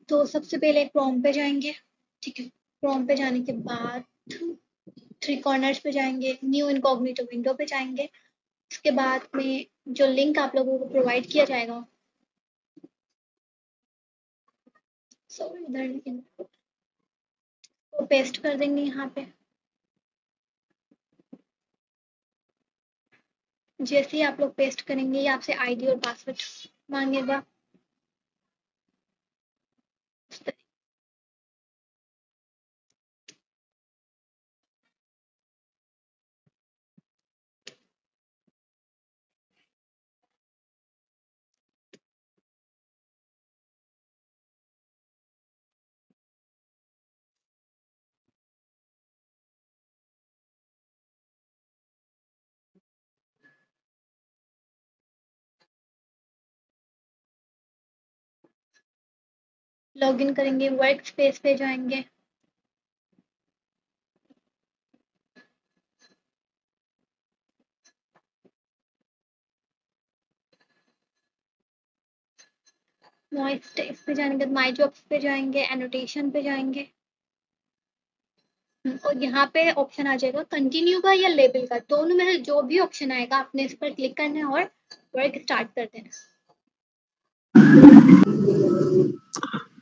तो सबसे पहले क्रोम पे जाएंगे, ठीक है। क्रोम पे जाने के बाद थ्री कॉर्नर्स पे जाएंगे, न्यू इनकॉग्निटो विंडो पे जाएंगे। उसके बाद में जो लिंक आप लोगों को प्रोवाइड किया जाएगा, सॉरी इधर वो पेस्ट कर देंगे यहाँ पे। जैसे ही आप लोग पेस्ट करेंगे ये आपसे आईडी और पासवर्ड मांगेगा। लॉगिन करेंगे, वर्क स्पेस पे जाएंगे। नॉइस टेक्स्ट पे जाने के बाद माई जॉब्स पे जाएंगे, एनोटेशन पे जाएंगे। और यहाँ पे ऑप्शन आ जाएगा कंटिन्यू का या लेबल का, दोनों में से जो भी ऑप्शन आएगा आपने इस पर क्लिक करना है और वर्क स्टार्ट कर देना।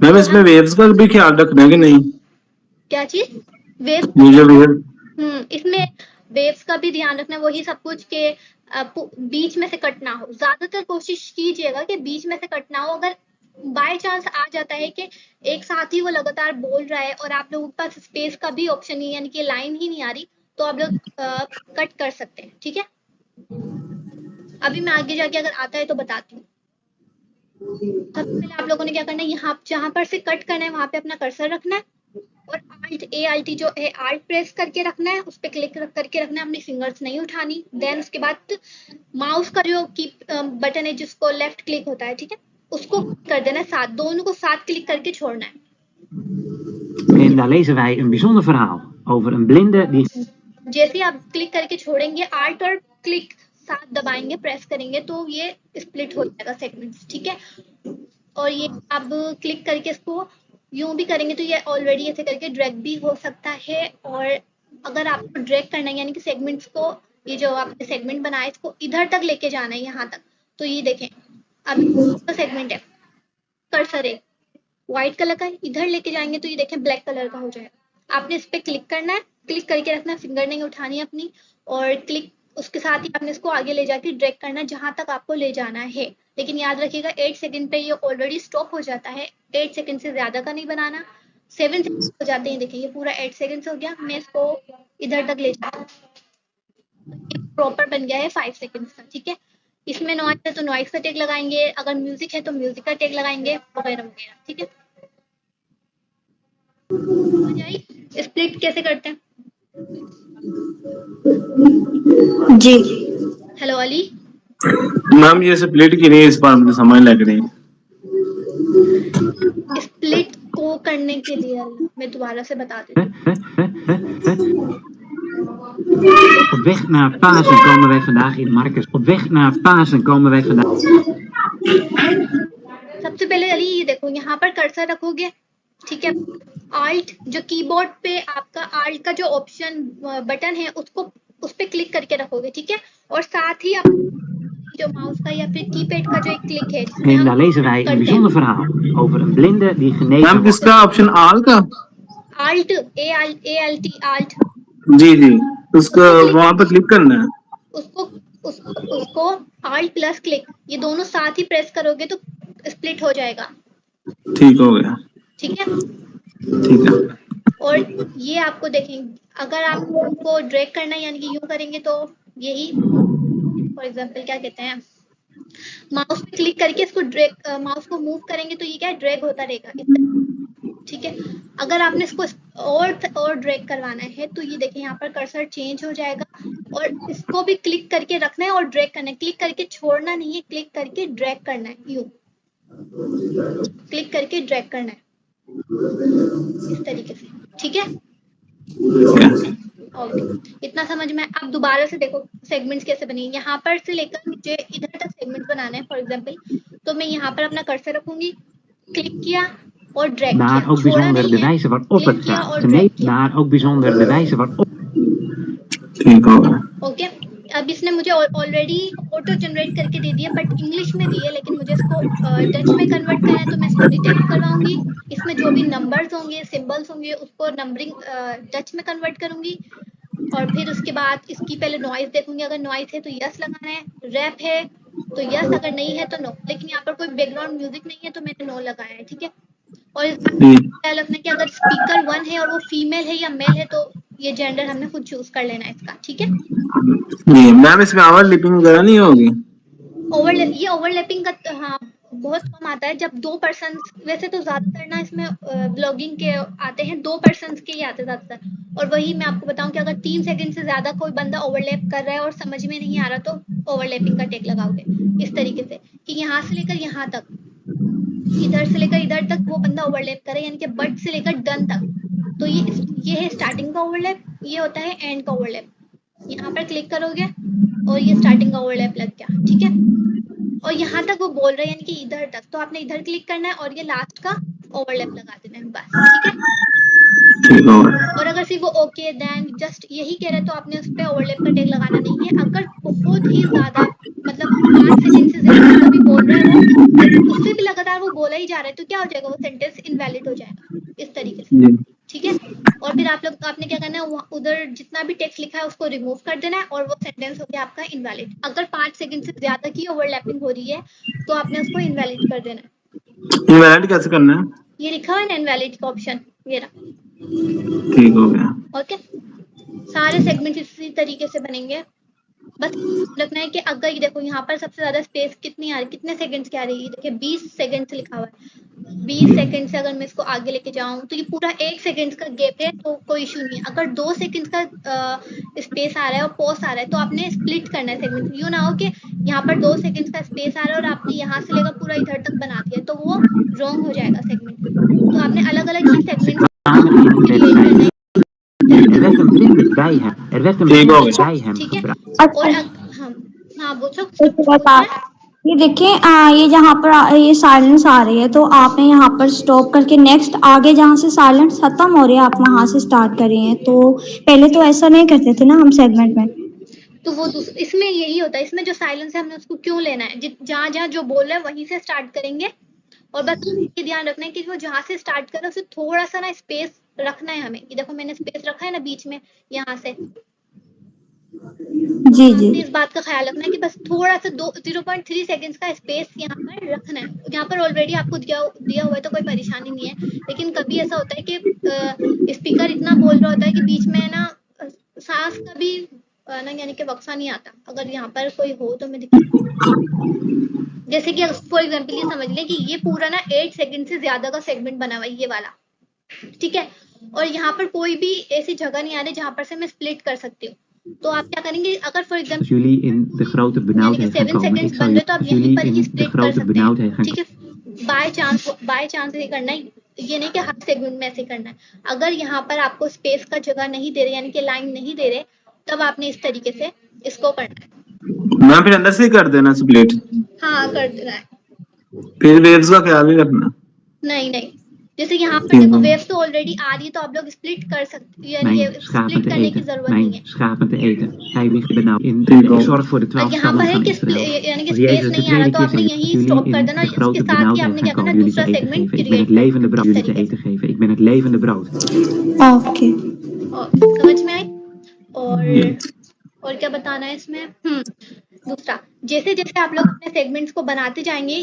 मैम इसमें वेव्स का भी ख्याल रखना है कि नहीं? क्या चीज? वेव्स? इसमें वेव्स का भी ध्यान रखना है, वही सब कुछ के बीच में से कट ना हो। ज्यादातर कोशिश कीजिएगा कि बीच में से कट ना हो। अगर बाय चांस आ जाता है कि एक साथ ही वो लगातार बोल रहा है और आप लोगों के पास स्पेस का भी ऑप्शन नहीं, यानी कि लाइन ही नहीं आ रही, तो आप लोग कट कर सकते हैं, ठीक है। अभी मैं आगे जाके अगर आता है तो बताती हूँ। सबसे पहले आप लोगों ने क्या करना है, यहाँ जहां पर से कट करना है वहां पे अपना कर्सर रखना है और ALT जो है आल्ट प्रेस करके रखना है, उस पर क्लिक करके रखना है, अपनी फिंगर्स नहीं उठानी। देन उसके बाद माउस का जो की बटन है जिसको लेफ्ट क्लिक होता है, ठीक है, उसको कर देना है साथ, दोनों को साथ क्लिक करके छोड़ना है। En daar lezen wij een bijzonder verhaal over een blinde die... जैसे आप क्लिक करके छोड़ेंगे, आल्ट और क्लिक साथ दबाएंगे, प्रेस करेंगे तो ये स्प्लिट हो जाएगा सेगमेंट्स, ठीक है। और ये अब क्लिक करके इसको यूं भी करेंगे तो ये ऑलरेडी ऐसे करके ड्रैग भी हो सकता है। और अगर आपको ड्रैग करना है, यानी कि सेगमेंट्स को, ये जो आपने सेगमेंट बनाया इसको इधर तक लेके जाना है, यहाँ तक, तो ये देखें अब सेगमेंट है, कर्सर है व्हाइट कलर का, इधर लेके जाएंगे तो ये देखें ब्लैक कलर का हो जाएगा। आपने इस पे क्लिक करना है, क्लिक करके रखना है, फिंगर नहीं उठानी है अपनी, और क्लिक उसके साथ ही आपने इसको आगे ले जाके ड्रैग करना है जहां तक आपको ले जाना है। लेकिन याद रखिएगा 8 सेकंड पे ये ऑलरेडी स्टॉप हो जाता है, 8 सेकंड से ज्यादा का नहीं बनाना। 7 सेकंड हो जाते हैं, देखिए ये पूरा 8 सेकंड हो गया, मैं इसको इधर तक ले जाता हूँ, प्रॉपर बन गया है 5 सेकंड का, ठीक है। इसमें नॉइस है तो नॉइस का टैग लगाएंगे, अगर म्यूजिक है तो म्यूजिक का टैग लगाएंगे, वगैरह वगैरह, ठीक है। स्प्लिट कैसे करते हैं? जी हेलो अली। मैम ये स्प्लिट की नहीं, इस बार मुझे समझ लग रही है। स्प्लिट को करने के लिए मैं दोबारा से बता देती हूँ। Op weg naar Pasen komen wij vandaag in Marcus. Op weg naar Pasen komen wij vandaag. सबसे पहले अली ये देखो, यहाँ पर कर्सर रखोगे, ठीक है। आल्ट जो कीबोर्ड पे आपका आल्ट का जो ऑप्शन बटन है उसको उस पे क्लिक करके रखोगे, ठीक है। और साथ ही आप जो माउस का या फिर कीपैड का जो एक क्लिक है, En daar lezen wij een bijzonder verhaal over een blinde die genezen ma'am किसका ऑप्शन? आल का? Alt, ALT alt. जी उसको वहां पर क्लिक करना है, उसको आल्ट प्लस क्लिक, ये दोनों साथ ही प्रेस करोगे तो स्प्लिट हो जाएगा। ठीक हो गया, ठीक है, ठीक है। और ये आपको देखें, अगर आपको ड्रैग करना है, यानी कि यूं करेंगे तो यही, फॉर एग्जांपल क्या कहते हैं, माउस पे क्लिक करके इसको ड्रैग, माउस को मूव करेंगे तो ये क्या ड्रैग होता रहेगा, ठीक है। अगर आपने इसको और ड्रैग करवाना है तो ये देखें यहाँ पर कर्सर चेंज हो जाएगा, और इसको भी क्लिक करके रखना है और ड्रैग करना है, क्लिक करके छोड़ना नहीं है, क्लिक करके ड्रैग करना है, यूं क्लिक करके ड्रैग करना है इस तरीके से, ठीक है। ओके, इतना समझ में। अब दोबारा से देखो सेगमेंट्स कैसे बने, यहाँ पर से लेकर मुझे इधर तक सेगमेंट्स बनाना है, फॉर एग्जांपल तो मैं यहाँ पर अपना कर्सर रखूंगी, क्लिक किया, और ड्रैग Naar किया, ook छोड़ा bijzonder नहीं de है, wijze waarop क्लिक het किया gaat. और Nee, ड्रैग किया। naar ook bijzonder de wijze waarop. ठीक हो गया। ओके, अब इसने मुझे ऑलरेडी ऑटो जनरेट करके दे दिया, बट इंग्लिश में दी है, लेकिन मुझे इसको डच में कन्वर्ट करना है, तो मैं इसको डिटेक्ट करवाऊंगी। इसमें जो भी नंबर्स होंगे, सिंबल्स होंगे, उसको नंबरिंग डच में कन्वर्ट करूंगी। और फिर उसके बाद इसकी पहले नॉइज देखूंगी, अगर नॉइज है तो यस लगाना है, रैप है तो यस, अगर नहीं है तो नो। लेकिन यहाँ पर कोई बैकग्राउंड म्यूजिक नहीं है तो मैंने नो लगाया है, ठीक है। और इस बात ठीक। का ख्याल रखना है कि अगर स्पीकर 1 है और वो फीमेल है या मेल है, तो ये जेंडर हमने खुद चूज कर लेना है इसका, ठीक है। जी मैम, इसमें आवर लिपिंग वगैरह नहीं होगी? ये ओवरलैपिंग का हाँ बहुत कम आता है, जब 2 पर्सन, वैसे तो ज्यादातर ना इसमें ब्लॉगिंग के आते हैं 2 पर्सन के ही आते हैं ज्यादातर। और वही मैं आपको बताऊं कि अगर 3 सेकंड से ज्यादा कोई बंदा ओवरलैप कर रहा है और समझ में नहीं आ रहा, तो ओवरलैपिंग का टैग लगाओगे इस तरीके से कि यहाँ से लेकर यहाँ तक, इधर से लेकर इधर तक वो बंदा ओवरलैप करे, यानी कि बट से लेकर डन तक। तो ये है स्टार्टिंग का ओवरलैप, ये होता है एंड का ओवरलैप। यहाँ पर क्लिक करोगे और ये स्टार्टिंग का ओवरलैप लग गया, ठीक है। और यहाँ तक वो बोल रहे हैं, यानी कि इधर तक, तो आपने इधर क्लिक करना है और ये लास्ट का ओवरलैप लगा देना है, बस, ठीक है। ठीक हो गया। और अगर सिर्फ वो ओके देन जस्ट यही कह रहे हैं, तो आपने उस पर ओवरलैप का टैग लगाना नहीं है। अगर बहुत ही ज्यादा, मतलब 5 सेकंड से ज्यादा कभी बोल रहा है वो, लेकिन उससे भी लगातार वो बोला ही जा रहा है, तो क्या हो जाएगा, वो सेंटेंस इनवैलिड हो जाएगा इस तरीके से, जी ठीक है। और फिर आपने क्या करना है, उधर जितना भी टेक्स्ट लिखा है उसको रिमूव कर देना है, और वो सेंटेंस हो गया आपका इनवैलिड। अगर 5 सेकंड से ज्यादा की ओवरलैपिंग हो रही है तो आपने उसको इनवैलिड कर देना है। इनवैलिड कैसे करना है? ये लिखा हुआ है ना इनवैलिड का ऑप्शन, ये रहा, ठीक हो गया। ओके। सारे सेगमेंट इसी तरीके से बनेंगे। बस रखना है कि अगर ये देखो यहाँ पर सबसे ज्यादा स्पेस कितनी आ रही, कितने सेकंड्स की आ रही है, देखिए 20 सेकंड से लिखा हुआ है। 20 सेकंड से अगर मैं इसको आगे लेके जाऊं तो ये पूरा 1 सेकंड का गैप है, तो कोई इशू नहीं है। अगर 2 सेकंड का स्पेस आ रहा है और पॉज आ रहा है, तो आपने स्प्लिट करना है सेगमेंट। यूँ ना हो कि यहाँ पर 2 सेकंड का स्पेस आ रहा है और आपने यहाँ से लेकर पूरा इधर तक बना दिया, तो वो रॉन्ग हो जाएगा सेगमेंट। तो आपने अलग अलग ही सेगमेंट क्रिएट करना है। Er werd een vriendelijk bij hem. Er werd een ठीक हो vriendelijk गया। bij hem ठीक है। gebracht. और हाँ वो सब एक बात आप ये देखिए, ये जहाँ पर ये साइलेंस आ रही है, तो आपने यहाँ पर स्टॉप करके नेक्स्ट आगे जहाँ से साइलेंस खत्म हो रही है आप वहाँ से स्टार्ट कर रही हैं। तो पहले तो ऐसा नहीं करते थे ना हम सेगमेंट में। तो वो इसमें यही होता है, इसमें जो साइलेंस है हमने उसको क्यों लेना है, जहाँ जहाँ जो बोल रहा है वहीं से स्टार्ट करेंगे। और बस ये ध्यान रखना है कि वो जहाँ से स्टार्ट कर रहा है उसे थोड़ा सा ना स्पेस रखना है हमें। ये देखो मैंने स्पेस रखा है ना बीच में, यहाँ से। जी जी। इस बात का ख्याल रखना है कि बस थोड़ा सा 0.3 सेकंड्स का स्पेस यहाँ पर रखना है। यहाँ पर ऑलरेडी आपको दिया हुआ है तो कोई परेशानी नहीं है, लेकिन कभी ऐसा होता है कि स्पीकर इतना बोल रहा होता है कि बीच में ना सांस का भी ना, यानी कि वक्फा नहीं आता। अगर यहाँ पर कोई हो तो मैं जैसे कि फॉर एग्जाम्पल ये समझ लें कि ये पूरा ना 8 सेकंड से ज्यादा का सेगमेंट बना हुआ है ये वाला, ठीक है। और यहाँ पर कोई भी ऐसी जगह नहीं आ रही जहाँ पर से मैं स्प्लिट कर सकती हूँ। तो आप क्या करेंगे, अगर for Als example jullie in de grote benauwdheid gaan 7 komen, seconds ik बन zal रहे तो आप als यहीं jullie पर ही in de स्प्लिट कर grote सकते benauwdheid हैं, gaan ठीक है। बाय चांस नहीं, ये नहीं कि हर सेगमेंट में ऐसे करना है। अगर यहाँ पर आपको स्पेस का जगह नहीं दे रहे, यानी कि लाइन नहीं दे रहे, तब आपने इस तरीके से इसको करना है। मैम फिर अंदर से ही कर देना स्प्लिट? हाँ कर देना है, फिर वेव्स का ख्याल ही रखना। नहीं जैसे यहाँ पर देखो वेव्स तो ऑलरेडी आ रही है, तो आप लोग स्प्लिट कर सकते, यानी mijn schapen स्प्लिट te करने की eten. जरूरत नहीं Mijn है। schapen te eten. Hij ligt benauwd. Ik zorg voor de 12 यहाँ पर stammen है van कि Israël. यानी कि Als स्पेस Jezus de नहीं आ रहा, tweede तो keer आपने zei, यही als स्टॉप jullie कर in देना। de उसके grote साथ ही benauwdheid आपने gaan क्या करना, komen, jullie te दूसरा eten segment geven. Ik ben create het levende brood इस jullie te तरीके eten geven. Ik ben het levende brood. Okay. समझ में आई। और क्या बताना है इसमें, दूसरा जैसे जैसे आप लोग अपने सेगमेंट्स को बनाते जाएंगे,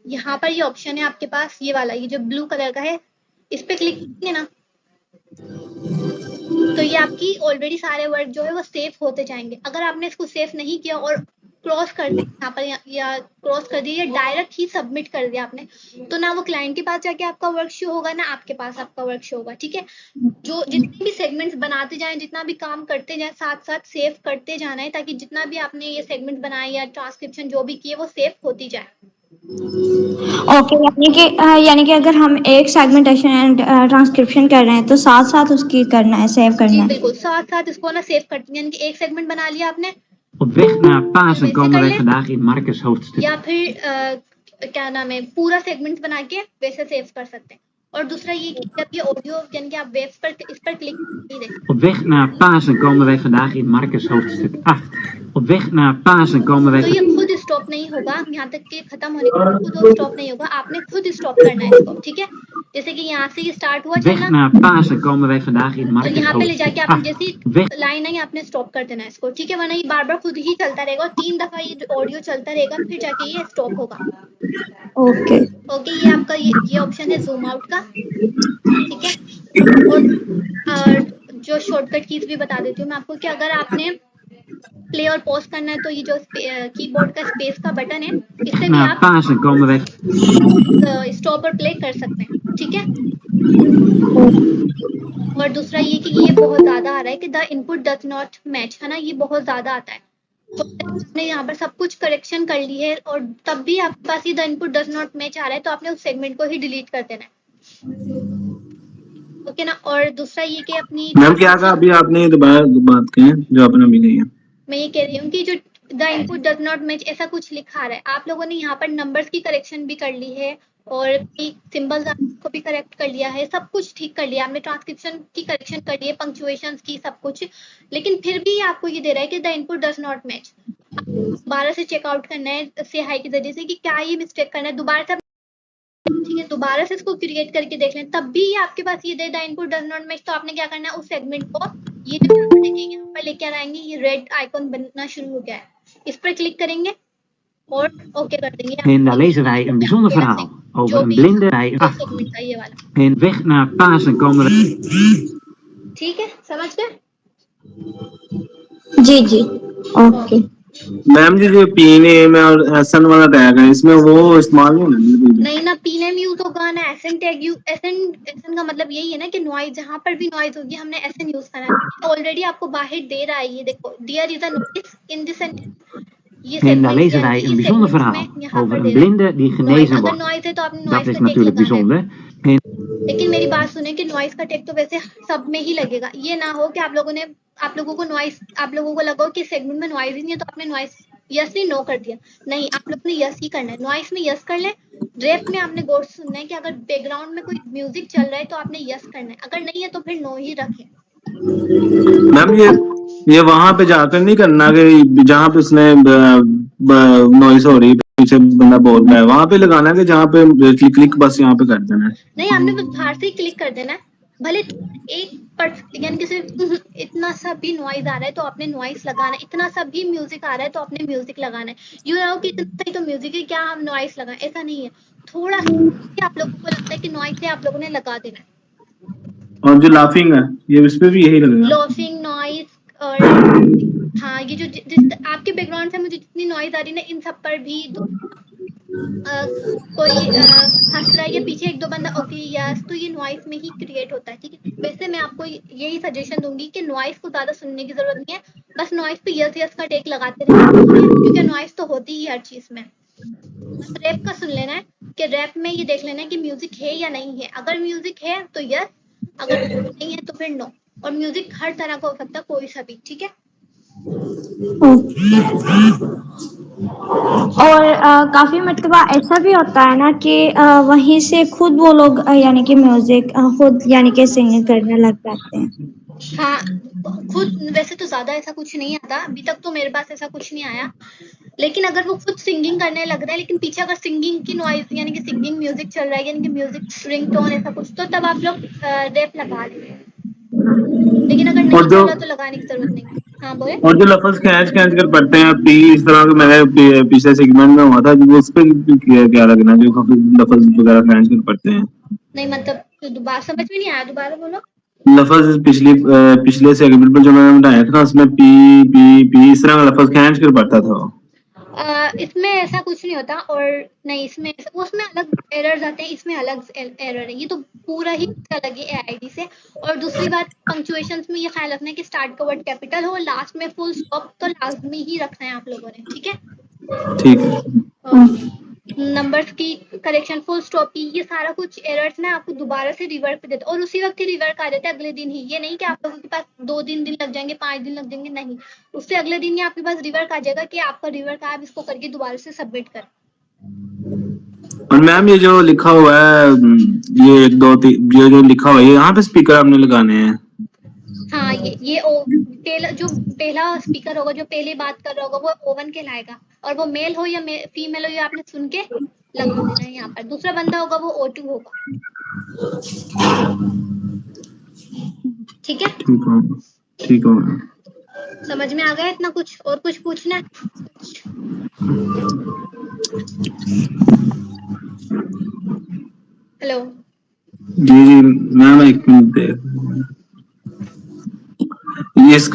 यहाँ पर ये ऑप्शन है आपके पास, ये वाला, ये जो ब्लू कलर का है, इस पे क्लिक करेंगे ना, तो ये आपकी ऑलरेडी सारे वर्क जो है वो सेव होते जाएंगे। अगर आपने इसको सेव नहीं किया और क्रॉस कर दिया यहाँ पर, या क्रॉस कर दिया, या डायरेक्ट ही सबमिट कर दिया आपने, तो ना वो क्लाइंट के पास जाके आपका वर्क शो होगा, ना आपके पास आपका वर्क शो होगा, ठीक है। जो जितने भी सेगमेंट्स बनाते जाएं, जितना भी काम करते जाएं, साथ साथ सेव करते जाना है, ताकि जितना भी आपने ये सेगमेंट बनाए या ट्रांसक्रिप्शन जो भी किए वो सेव होती जाए। ओके, यानी कि अगर हम एक सेगमेंटेशन ट्रांसक्रिप्शन कर रहे हैं तो साथ साथ उसकी करना है, सेव करना जी है। बिल्कुल, साथ साथ इसको ना सेव करते, यानी कि एक सेगमेंट बना लिया आपने, Op weg naar Pasen komen wij vandaag in Marcus hoofdstuk. या फिर क्या नाम है, पूरा सेगमेंट बना के वैसे सेव कर सकते हैं। और दूसरा ये कि जब ये ऑडियो यानी कि आप वेव्स पर इस पर क्लिक नहीं देखें। Op weg naar Pasen komen wij vandaag in Marcus hoofdstuk 8. Op weg naar Pasen komen wij... तो ये खुद स्टॉप नहीं होगा, यहाँ तक कि खत्म होने के खुद स्टॉप नहीं होगा, आपने खुद स्टॉप करना है इसको, ठीक है। जैसे कि यहाँ से ये स्टार्ट हुआ Op weg चलना, naar Pasen komen wij vandaag in और Marcus यहाँ पे ले hoofdstuk जाके आपने 8. जैसी Op weg... लाइन आई आपने स्टॉप कर देना है इसको, ठीक है, वरना ये बार बार खुद ही चलता रहेगा और 3 दफा ये ऑडियो चलता रहेगा, फिर जाके ये स्टॉप होगा। ओके ओके, ये आपका ये ऑप्शन है जूम आउट का, ठीक है। और जो शॉर्टकट कीज भी बता देती हूँ मैं आपको कि अगर आपने प्ले और पॉज करना है तो ये जो कीबोर्ड का स्पेस का बटन है इससे भी Naar आप Pasen komen wij... स्टॉप और प्ले कर सकते हैं, ठीक है। और दूसरा ये कि ये बहुत ज्यादा आ रहा है कि the input does not match, है ना, ये बहुत ज्यादा आता है। तो आपने यहाँ पर सब कुछ करेक्शन कर ली है और तब भी आपके पास ये the input does not match आ रहा है तो आपने उस सेगमेंट को ही डिलीट कर देना है, ओके ना। और दूसरा ये कि अपनी मैम क्या कहा अभी आपने, दोबारा बात कहें जो आपने अभी कही है। मैं ये कह रही हूँ कि जो the input does not match ऐसा कुछ लिखा रहा है, आप लोगों ने यहाँ पर नंबर्स की करेक्शन भी कर ली है और सिंबल्स को भी करेक्ट कर लिया है, सब कुछ ठीक कर लिया, आपने ट्रांसक्रिप्शन की करेक्शन कर ली है, पंक्चुएशंस की, सब कुछ, लेकिन फिर भी आपको ये दे रहा है कि the input does not match. दोबारा से चेकआउट करना है से हाई के जरिए से कि क्या ये मिस्टेक करना है, दोबारा से, ठीक है, दोबारा से इसको क्रिएट करके देख लें, तब भी आपके पास ये दे the input does not match. तो आपने क्या करना है, उस सेगमेंट को ये जो यहाँ पर लेके आएंगे, ये रेड आइकन बनना शुरू हो गया है, इस पर क्लिक करेंगे और ओके कर देंगे। En daar lezen wij een bijzonder verhaal over een blinde bij een acht. Segment का ये वाला, En weg naar Pasen komen wij... ठीक है, समझ गए? जी जी ओके मैम जी जो पीनेम और एसएन वाला टैग है इसमें वो इस्तेमाल नहीं होना बिल्कुल भी। नहीं ना, पीनेम यूज होगा ना एसएन टैग यूज, एसएन का मतलब यही है ना कि नॉइज, जहाँ पर भी नॉइज होगी हमने एसएन यूज करना है। ऑलरेडी आपको बाहर दे रहा है, ये देखो, there is a noise in this sentence, ये En daar segment lezen wij een bijzonder verhaal over een blinde die genezen अगर wordt. नॉइज है तो आपने Dat नॉइज is का टैग natuurlijk लगाना है। bijzonder. En लेकिन मेरी बात सुने कि नॉइज का टैग तो वैसे सब में ही लगेगा, ये ना हो कि आप लोगों को नॉइज, आप लोगों को लगा कि सेगमेंट में नॉइज ही नहीं है तो आपने नॉइज यस नहीं नो कर दिया, नहीं, आप लोग ने यस ही करना है। नॉइज में यस कर ले, रैप में आपने गौर से सुनना है कि अगर बैकग्राउंड में कोई म्यूजिक चल रहा है तो आपने यस करना है, अगर नहीं है तो फिर नो ही रखें। मैम ये वहां पे जाकर नहीं करना कि जहाँ पे उसने नॉइस हो रही है पीछे बंदा बोल रहा है वहां पे लगाना है कि जहाँ पे क्लिक बस यहाँ पे कर देना है। नहीं, आपने बस बाहर से ही क्लिक कर देना है, भले यानी कि सिर्फ इतना सा भी नॉइज आ रहा है तो आपने नॉइज लगाना है, इतना सा भी म्यूजिक आ रहा है तो आपने म्यूजिक लगाना है। यू ना हो कि इतना ही तो म्यूजिक है, क्या हम नॉइज लगाएं, ऐसा नहीं है, थोड़ा सा आप लोगों को लगता है कि नॉइज है, आप लोगों ने लगा देना है। और जो लाफिंग है ये इस पे भी यही लगेगा, लॉफिंग, नॉइज, और हाँ, ये जो जिस आपके बैकग्राउंड से मुझे जितनी नॉइज आ रही है ना, इन सब पर भी कोई हंस रहा है या पीछे एक दो बंदा ओके यस, तो ये नॉइज में ही क्रिएट होता है, ठीक है। वैसे मैं आपको यही सजेशन दूंगी कि नॉइज को ज्यादा सुनने की जरूरत नहीं है, बस नॉइज पे यस यस का टेक लगाते रहिए, क्योंकि नॉइज तो होती ही हर चीज में। बस रैप का सुन लेना है कि रैप में ये देख लेना है कि म्यूजिक है या नहीं है, अगर म्यूजिक है तो यस, अगर नहीं है तो फिर नो। और म्यूजिक हर तरह का हो सकता है, कोई सा भी, ठीक है। और काफी मरतबा ऐसा भी होता है ना कि वहीं से खुद वो लोग यानी कि म्यूजिक खुद यानी कि सिंगिंग करने लग जाते हैं। हाँ, खुद वैसे तो ज्यादा ऐसा कुछ नहीं आता, अभी तक तो मेरे पास ऐसा कुछ नहीं आया, लेकिन अगर वो खुद सिंगिंग करने लग रहा है लेकिन पीछे अगर सिंगिंग की नॉइज यानी कि सिंगिंग म्यूजिक चल रहा है यानी कि म्यूजिक रिंगटोन ऐसा कुछ, तो तब आप लोग रैप लगा लेंगे, लेकिन अगर नहीं चल रहा तो लगाने की जरूरत नहीं है। हाँ बोले। और जो लफ्ज खींच कर पढ़ते हैं पी इस तरह के, मैंने पिछले सेगमेंट में हुआ था वो उस पर क्या लगना जो लफ्ज वगैरह खींच कर पढ़ते हैं, नहीं मतलब तो दोबारा समझ में नहीं आया, दोबारा बोलो। लफ्ज पिछले सेगमेंट में जो मैंने बताया था उसमें पी पी पी इस तरह का लफ्ज खींच कर पढ़ता था वो। इसमें ऐसा कुछ नहीं होता, और नहीं इसमें उसमें अलग एरर्स आते हैं, इसमें अलग एरर है, ये तो पूरा ही अलग है AID से। और दूसरी बात, पंक्चुएशंस में ये ख्याल रखना है कि स्टार्ट का वर्ड कैपिटल हो, लास्ट में फुल स्टॉप तो लाजमी ही रखना है आप लोगों ने, ठीक है। ठीक है। नंबर्स की करेक्शन, फुल स्टॉप की, ये सारा कुछ एरर्स ना आपको दोबारा से रिवर्क पे देते और उसी वक्त ही रिवर्क आ जाते हैं अगले दिन ही, ये नहीं कि आप लोगों के पास 2 दिन लग जाएंगे, 5 दिन लग जाएंगे, नहीं, उससे अगले दिन ही आपके पास रिवर्क आ जाएगा कि आपका रिवर्क आप इसको करके दोबारा से सबमिट कर। और मैम ये जो लिखा हुआ है ये 1 2 3 ये जो लिखा हुआ है यहाँ पे स्पीकर आपने लगाने हैं। हाँ, ये जो पहला स्पीकर होगा, जो पहले बात कर रहा होगा, वो ओवन कहलाएगा, और वो मेल हो या फीमेल हो, ये आपने सुन के लगा देना है यहाँ पर। दूसरा बंदा होगा वो O2 होगा। ठीक है, ठीक हो। समझ में आ गया इतना कुछ? और कुछ पूछना है? हेलो जी मैम, 1 मिनट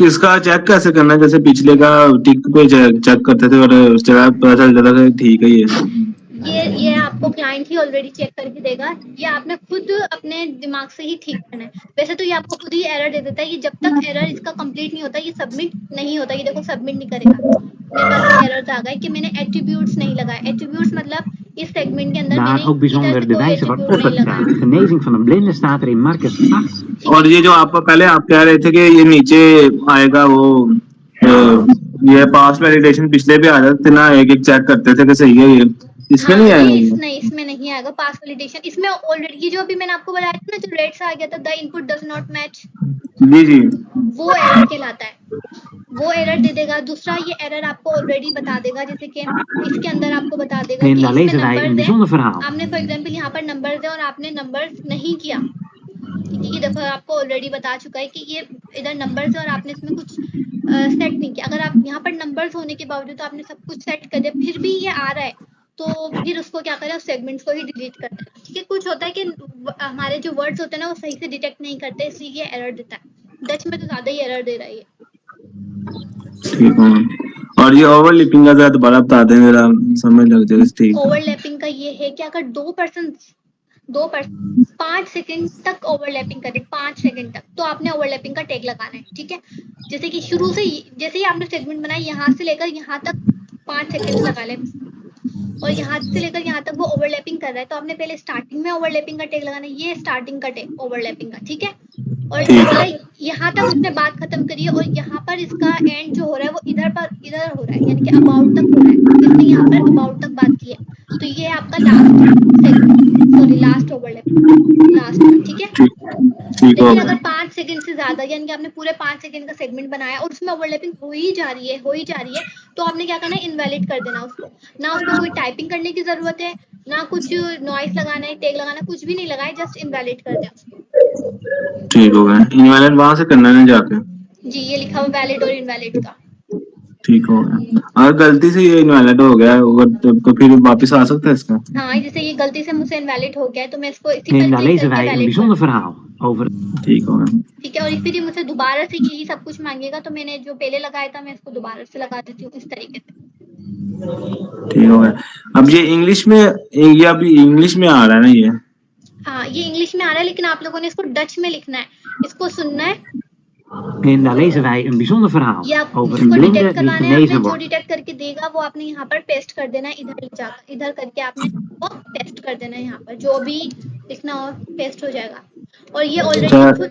इसका चेक कैसे करना है? जैसे पिछले का टिक पे चेक करते थे और उस जगह पता चल जाता था ठीक है ये आपको क्लाइंट ही ऑलरेडी चेक करके देगा। ये आपने खुद अपने दिमाग से ही ठीक करना है। वैसे तो ये आपको खुद ही एरर दे देता है। ये जब तक एरर इसका कंप्लीट नहीं होता ये सबमिट नहीं होता। ये देखो सबमिट नहीं करेगा। मेरे पास एरर आ गया कि मैंने एट्रीब्यूट्स नहीं लगाए। एट्रीब्यूट्स मतलब इस सेगमेंट के अंदर Daar ook bijzonder de wijze waarop het gaat. Genezing van een blinde staat er in Marcus 8. और ये जो आप पहले आप कह रहे थे कि ये नीचे आएगा वो ये पास वैलिडेशन पिछले पे आ जाते ना, एक एक चेक करते थे कि सही है ये, इसमें नहीं आएगा। नहीं, इसमें नहीं आएगा पास वैलिडेशन। इसमें ऑलरेडी ये जो अभी मैंने आपको बताया था ना, जो रेड सा आ गया था, the input does not match, जी वो एरर कहलाता है। वो एरर दे देगा। दूसरा ये एरर आपको ऑलरेडी बता देगा, जैसे कि इसके अंदर आपको बता देगा कि इसमें नंबर्स है। आपने फॉर एग्जांपल यहाँ पर नंबर्स है और आपने नंबर्स नहीं किया। ये देखो आपको ऑलरेडी बता चुका है कि ये इधर नंबर्स है और आपने इसमें कुछ सेट नहीं किया। अगर आप यहाँ पर नंबर्स होने के बावजूद आपने सब कुछ सेट कर दिया फिर भी ये आ रहा है, तो फिर उसको क्या करें, उस सेगमेंट्स को ही डिलीट कर दें। ठीक है, कुछ होता है कि हमारे जो वर्ड्स होते हैं ना वो सही से डिटेक्ट नहीं करते, इसलिए ये एरर देता है। डच में तो ज्यादा ही एरर दे रहा है ये। ठीक है। और ये ओवरलैपिंग का जरा दोबारा बता दें, मेरा समझ लग जाए। ठीक है, ओवरलैपिंग का ये है कि अगर 2% 5 सेकंड तक ओवरलैपिंग करे, 5 सेकंड तक, तो आपने ओवरलैपिंग का टैग लगाना है। ठीक है, जैसे कि शुरू से जैसे ही आपने सेगमेंट बनाया यहाँ से लेकर यहाँ तक 5 सेकंड लगा ले, और यहाँ से लेकर यहाँ तक वो ओवरलैपिंग कर रहा है, तो आपने पहले स्टार्टिंग में ओवरलैपिंग का टैग लगाना है। ये स्टार्टिंग का टैग ओवरलैपिंग का। ठीक है, और यहाँ तक उसने बात खत्म करी है और यहाँ पर इसका एंड जो हो रहा है वो इधर हो रहा है, यानी कि अबाउट तक हो रहा है। इसने यहाँ पर अबाउट तक बात की है, तो ये है आपका लास्ट ओवरलैपिंग, लास्ट। ठीक है, लेकिन अगर 5 सेकंड से ज्यादा, यानी कि आपने पूरे 5 सेकंड का सेगमेंट बनाया और उसमें ओवरलैपिंग हो ही जा रही है, तो आपने क्या करना है, इनवैलिड कर देना उसको। ना उसको कोई टाइपिंग करने की जरूरत है, ना कुछ नॉइस लगाना है, टैग लगाना, कुछ भी नहीं लगाए, जस्ट इनवैलिड कर दें उसको। ठीक हो गया। इनवैलिड वहां से करना है जाके। जी, ये लिखा हुआ वैलिड और इनवैलिड का। ठीक हो गया। अगर गलती से ये इनवैलिड हो गया तो फिर वापस आ सकता है इसका? हाँ, जैसे ये गलती से मुझसे इनवैलिड हो गया है तो मैं इसको इसी En daar lezen wij een bijzonder verhaal over. ठीक हो गया। ठीक है, और फिर ये मुझसे दोबारा से यही सब कुछ मांगेगा, तो मैंने जो पहले लगाया था मैं इसको दोबारा से लगा देती हूँ इस तरीके से। ठीक हो गया। अब ये इंग्लिश में, ये अभी इंग्लिश में आ रहा है ना ये? हाँ, ये इंग्लिश में आ रहा है, लेकिन आप लोगों ने इसको डच में लिखना है, इसको सुनना है। En daar lezen wij een bijzonder verhaal ये आप over इसको een blinde डिटेक्ट die करवाना है। आपने genezen जो wordt. डिटेक्ट करके देगा वो आपने यहाँ पर पेस्ट कर देना है, इधर करके आपने वो पेस्ट कर देना है। यहाँ पर जो भी लिखना हो पेस्ट हो जाएगा। और ये ऑलरेडी,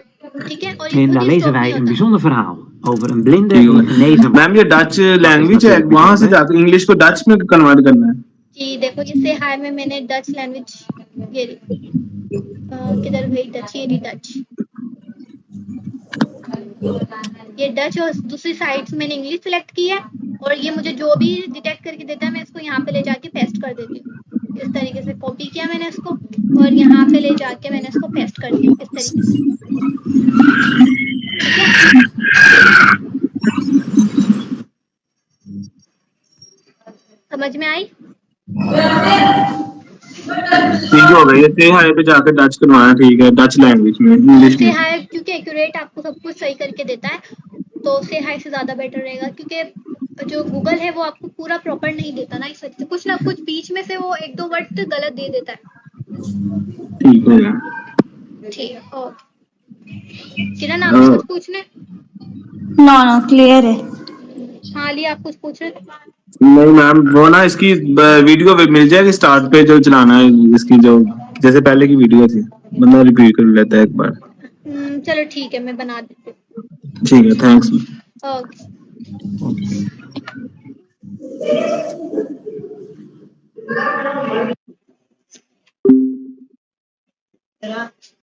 ठीक है, और En daar lezen wij een bijzonder verhaal over een blinde die genezen wordt. Ma'am ये डच लैंग्वेज है, वहां से जाकर इंग्लिश को डच में कन्वर्ट करना है? जी देखो, जिससे हाय में मैंने डच लैंग्वेज ये किधर गई डच, ये डच, ये डच, और दूसरी साइड से मैंने इंग्लिश सिलेक्ट की है। और ये मुझे जो भी डिटेक्ट करके देता है मैं इसको यहाँ पे ले जाके पेस्ट कर देती हूँ। इस तरीके से कॉपी किया मैंने इसको और यहाँ पे ले जाके मैंने इसको पेस्ट कर दिया इस तरीके से। ठीक है, समझ में आई? ठीक हो गई। से हाय पे जाकर डच करवाना। ठीक है, डच लैंग्वेज में, इंग्लिश से में। हाय क्योंकि एक्यूरेट आपको सब कुछ सही करके देता है, तो से हाय से ज्यादा बेटर रहेगा, क्योंकि जो गूगल है वो आपको पूरा प्रॉपर नहीं देता ना, इस वजह से कुछ ना कुछ बीच में से वो 1-2 वर्ड गलत दे देता है। ठीक हो गया। ठीक है, ओके। किरण, आप कुछ पूछने? नो क्लियर है। हाँ, लिया, आप कुछ पूछ रहे? नहीं मैम, वो ना इसकी वीडियो मिल जाएगी स्टार्ट पे जो चलाना है, इसकी जो जैसे पहले की वीडियो थी, बंदा रिपीट कर लेता है एक बार। चलो ठीक है, मैं बना देती हूँ। ठीक है, थैंक्स। ओके। जरा